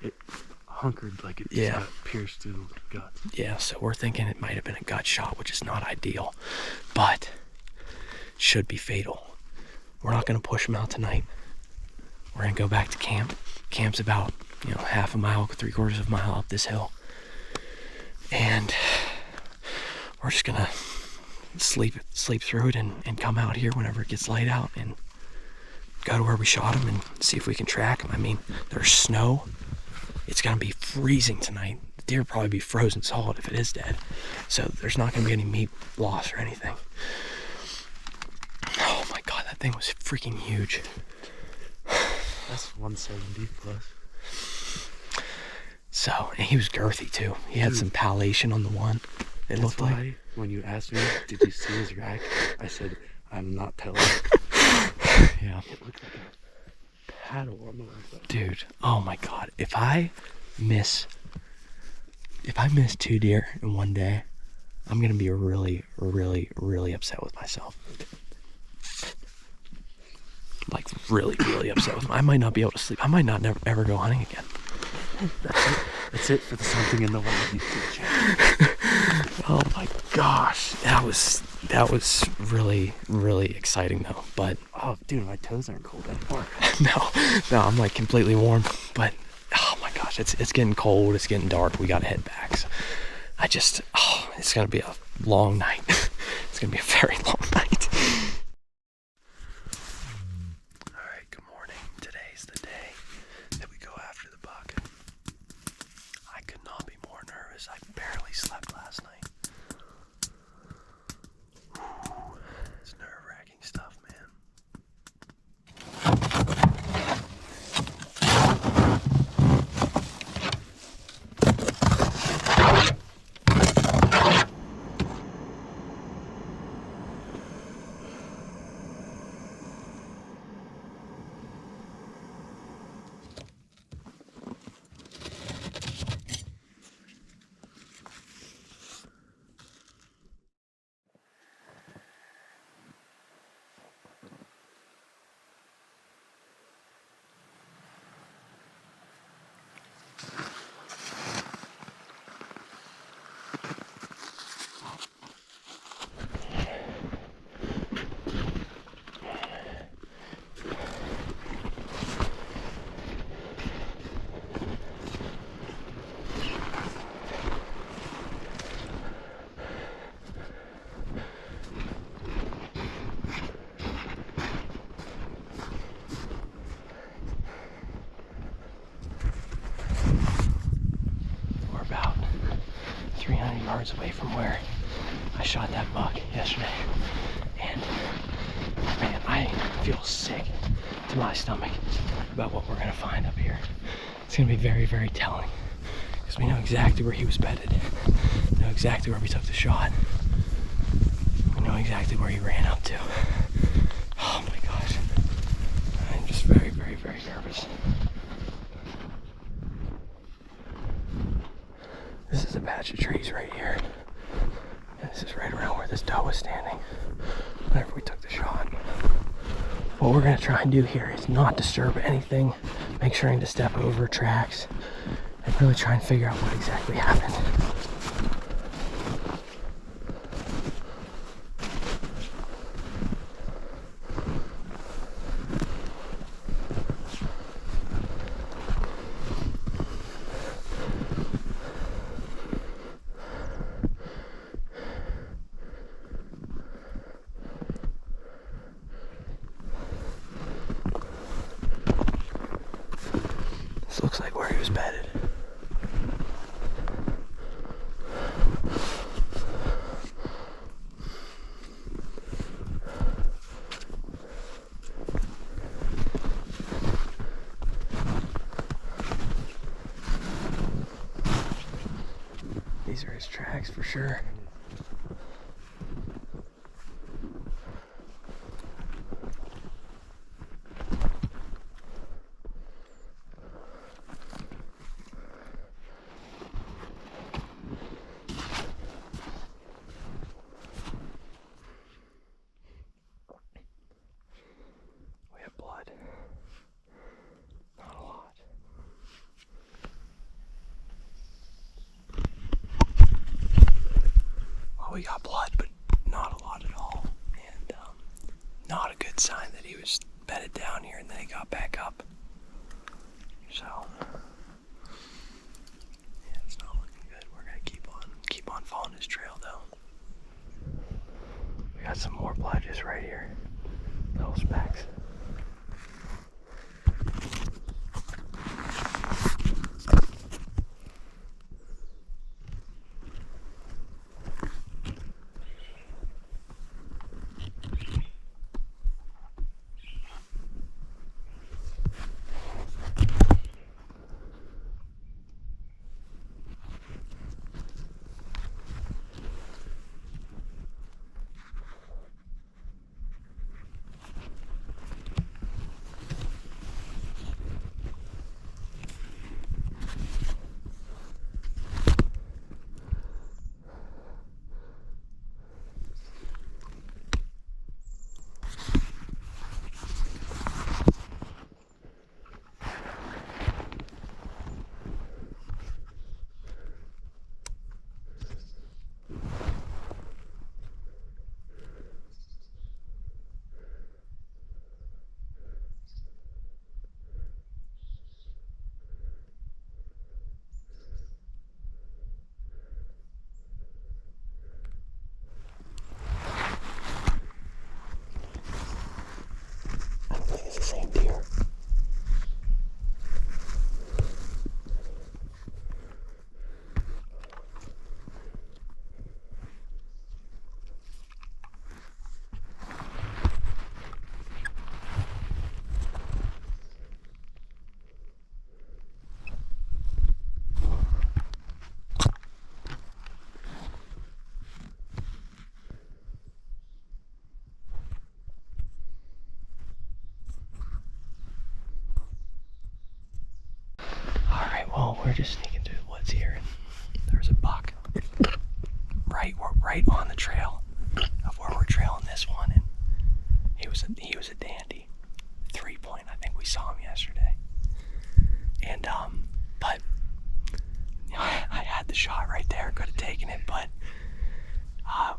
it hunkered, like it Yeah. got pierced through the guts. yeah, so we're thinking it might have been a gut shot, which is not ideal, but should be fatal. We're not going to push him out tonight. We're going to go back to camp. Camp's about, half a mile, 3/4 of a mile up this hill. And we're just going to sleep through it and come out here whenever it gets light out and go to where we shot him and see if we can track him. I mean, there's snow. It's going to be freezing tonight. The deer will probably be frozen solid if it is dead. So there's not going to be any meat loss or anything. Oh my god, that thing was freaking huge. That's 170 plus. So, and he was girthy too. He had some palation on the one. It That's looked why like. when you asked me, did you see his rack? I said, I'm not telling. Yeah. It looked like a paddle on the way. Dude, oh my god. If I miss 2 deer in one day, I'm gonna be really, really, really upset with myself. Like really, really upset with myself. I might not be able to sleep. I might not ever go hunting again. That's it for the Something in the Wild YouTube channel. Oh my gosh. That was really, really exciting though. But Oh, dude, my toes aren't cold anymore. no, I'm like completely warm. But oh my gosh, it's getting cold, it's getting dark, we gotta head back. So it's gonna be a long night. It's gonna be a very long night. Alright, good morning. Today's the day that we go after the buck. I could not be more nervous. I barely slept last night. Whew. It's nerve-wracking stuff, man. We're about 300 yards away from where I shot that buck yesterday, and man, I feel sick to my stomach about what we're gonna find up here. It's gonna be very, very telling, because we know exactly where he was bedded, know exactly where we took the shot, we know exactly where he ran up to. Oh my gosh, I'm just very, very, very nervous. This is a patch of trees right here. And this is right around where this doe was standing whenever we took the shot. What we're gonna try and do here is not disturb anything, make sure to step over tracks, and really try and figure out what exactly happened. This looks like where he was bedded. These are his tracks for sure. We have blood. Not a lot. Well, we got blood, but not a lot at all. And not a good sign that he was bedded down here and then he got back up. So yeah, it's not looking good. We're gonna keep on following his trail though. We got some more blood just right here. Little specks. Well, we're just sneaking through the woods here, and there's a buck right on the trail of where we're trailing this one, and he was a dandy. 3-point, I think we saw him yesterday. And but you know, I had the shot right there, could have taken it, but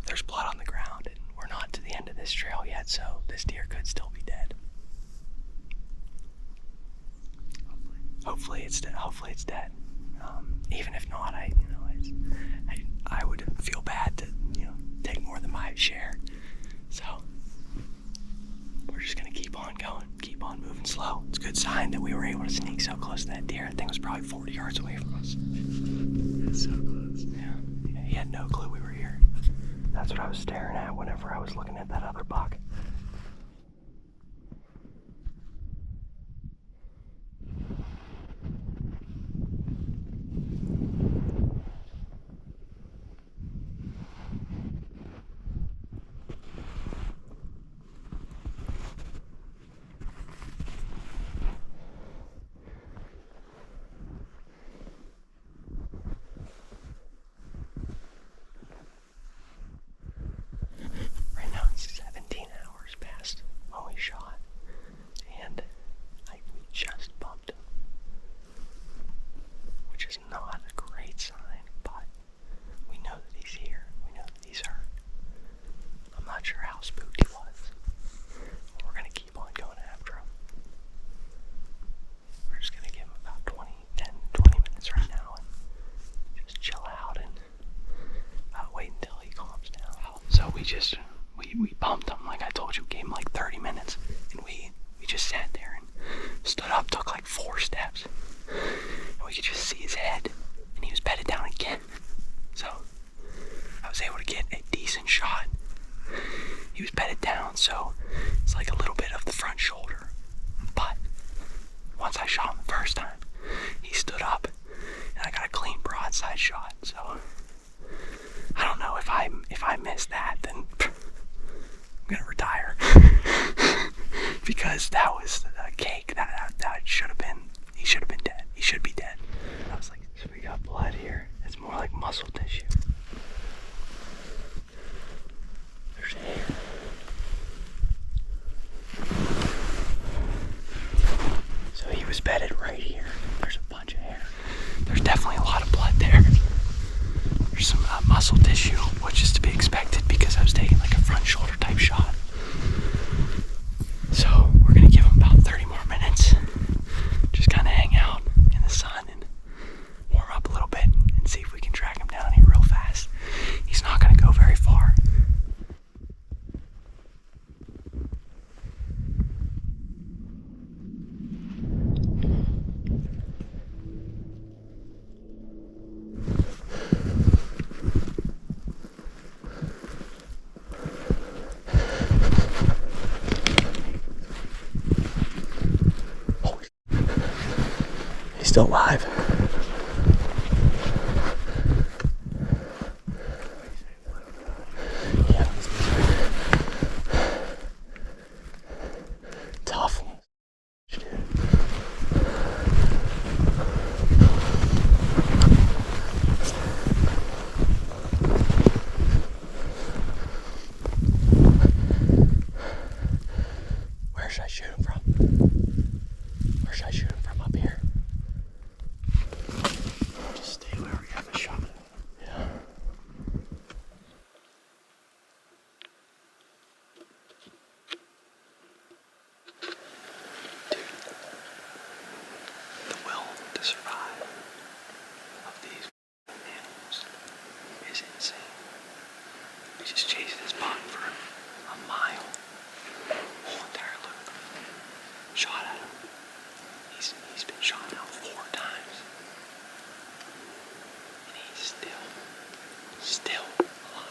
there's blood on the ground, and we're not to the end of this trail yet, so this deer could still be dead. Hopefully it's dead. Even if not, I would feel bad to take more than my share. So we're just gonna keep on going, keep on moving slow. It's a good sign that we were able to sneak so close to that deer. I think it was probably 40 yards away from us. It's so close. Yeah, he had no clue we were here. That's what I was staring at whenever I was looking at that other buck. Right now it's 17 hours past when we shot, and we just bumped him, which is not a great sign, but we know that he's here. We know that he's hurt. I'm not sure how spooked he was. We're going to keep on going after him. We're just going to give him about 20 minutes right now and just chill out and wait until he calms down. So we bumped him, like I told you, gave him like 30 minutes, and we just sat there and stood up, took like 4 steps, and we could just see his head, and he was bedded down again. So I was able to get a decent shot. He was bedded down, so it's like a little bit of the front shoulder, but once I shot him the first time, he stood up, and I got a clean broadside shot. So I don't know, if I miss that, then I'm gonna retire. Because that was a cake. That should have been, he should have been dead. He should be dead. I was like, so we got blood here. It's more like muscle tissue. There's hair. So he was bedded right here. There's a bunch of hair. There's definitely a lot of blood there. There's some muscle tissue, which is to be expected because I was taking like a front shoulder type shot. So we're gonna give him about 30 more minutes. Just kind of hang out in the sun and warm up a little bit and see if we can track him down here real fast. He's not gonna go very far. He's still alive. Yeah. Tough. Where should I shoot him from? Where should I shoot him from? Up here? Just stay where we have a shot. Yeah. Dude, the will to survive of these animals is insane. We just chased this buck for a mile. Whole entire loop. Shot at him. He's been shot now 4 times. And he's still alive.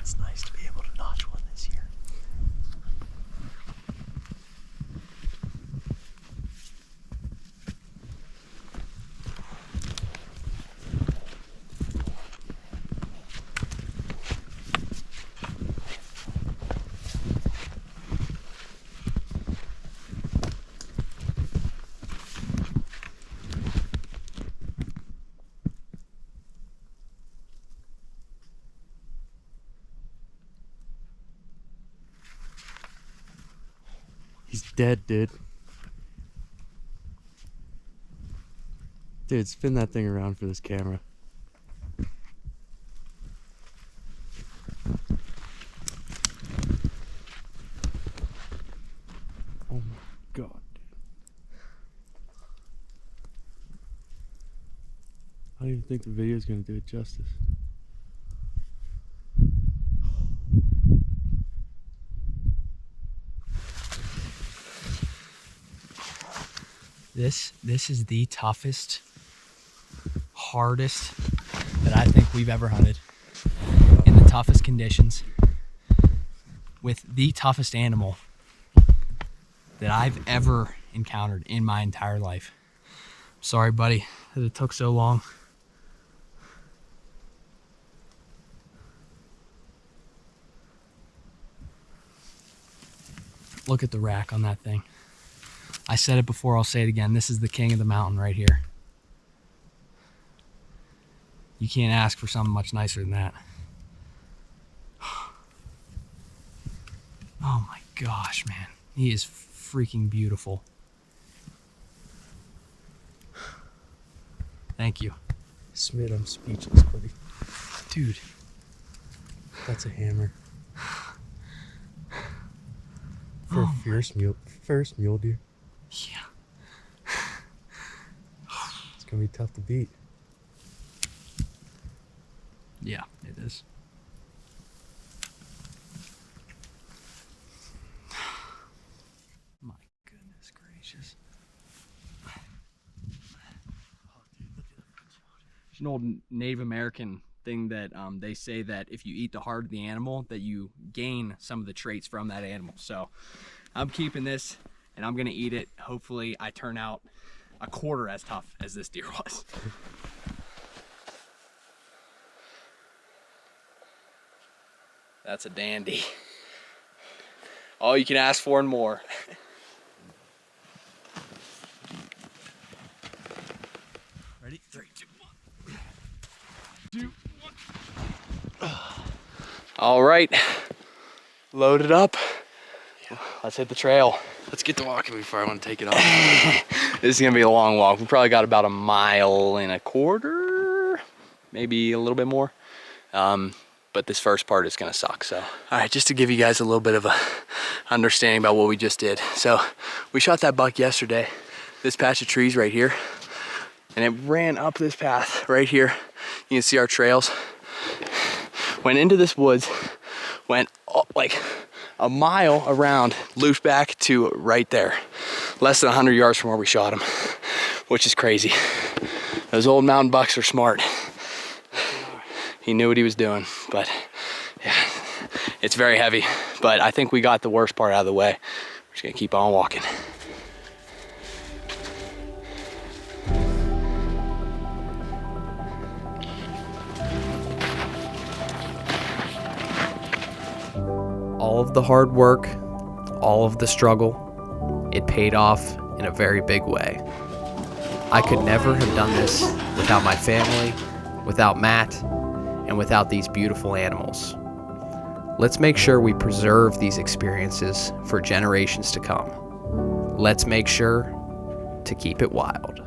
It's nice to be able to notch one this year. He's dead, dude. Dude, spin that thing around for this camera. Oh my god. I don't even think the video is going to do it justice. This is the toughest, hardest that I think we've ever hunted. In the toughest conditions, with the toughest animal that I've ever encountered in my entire life. Sorry, buddy, that it took so long. Look at the rack on that thing. I said it before, I'll say it again. This is the king of the mountain right here. You can't ask for something much nicer than that. Oh my gosh, man. He is freaking beautiful. Thank you. Smith, I'm speechless, buddy. Dude. That's a hammer. For a first mule deer. Yeah. It's gonna be tough to beat. Yeah, it is. My goodness gracious. There's an old Native American thing that they say that if you eat the heart of the animal, that you gain some of the traits from that animal. So I'm keeping this and I'm gonna eat it. Hopefully I turn out a quarter as tough as this deer was. That's a dandy. All you can ask for and more. Ready? 3, 2, 1. 2, 1. All right, loaded up. Let's hit the trail. Let's get to walking before I want to take it off. This is gonna be a long walk. We probably got about 1.25 miles, maybe a little bit more. But this first part is gonna suck, so. All right, just to give you guys a little bit of a understanding about what we just did. So we shot that buck yesterday, this patch of trees right here, and it ran up this path right here. You can see our trails. Went into this woods, went like 1 mile around, looped back to right there. Less than 100 yards from where we shot him, which is crazy. Those old mountain bucks are smart. He knew what he was doing, but yeah, it's very heavy. But I think we got the worst part out of the way. We're just gonna keep on walking. All of the hard work, all of the struggle, it paid off in a very big way. I could never have done this without my family, without Matt, and without these beautiful animals. Let's make sure we preserve these experiences for generations to come. Let's make sure to keep it wild.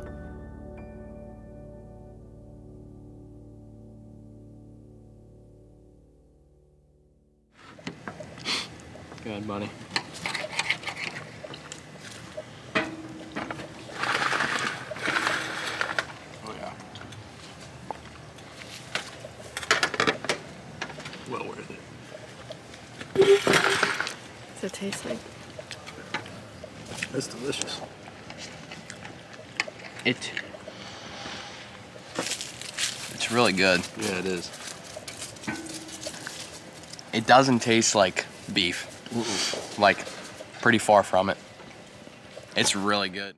Go ahead, buddy. Oh yeah. Well worth it. Does it taste like? That's delicious. It's really good. Yeah, it is. It doesn't taste like beef. Like, pretty far from it. It's really good.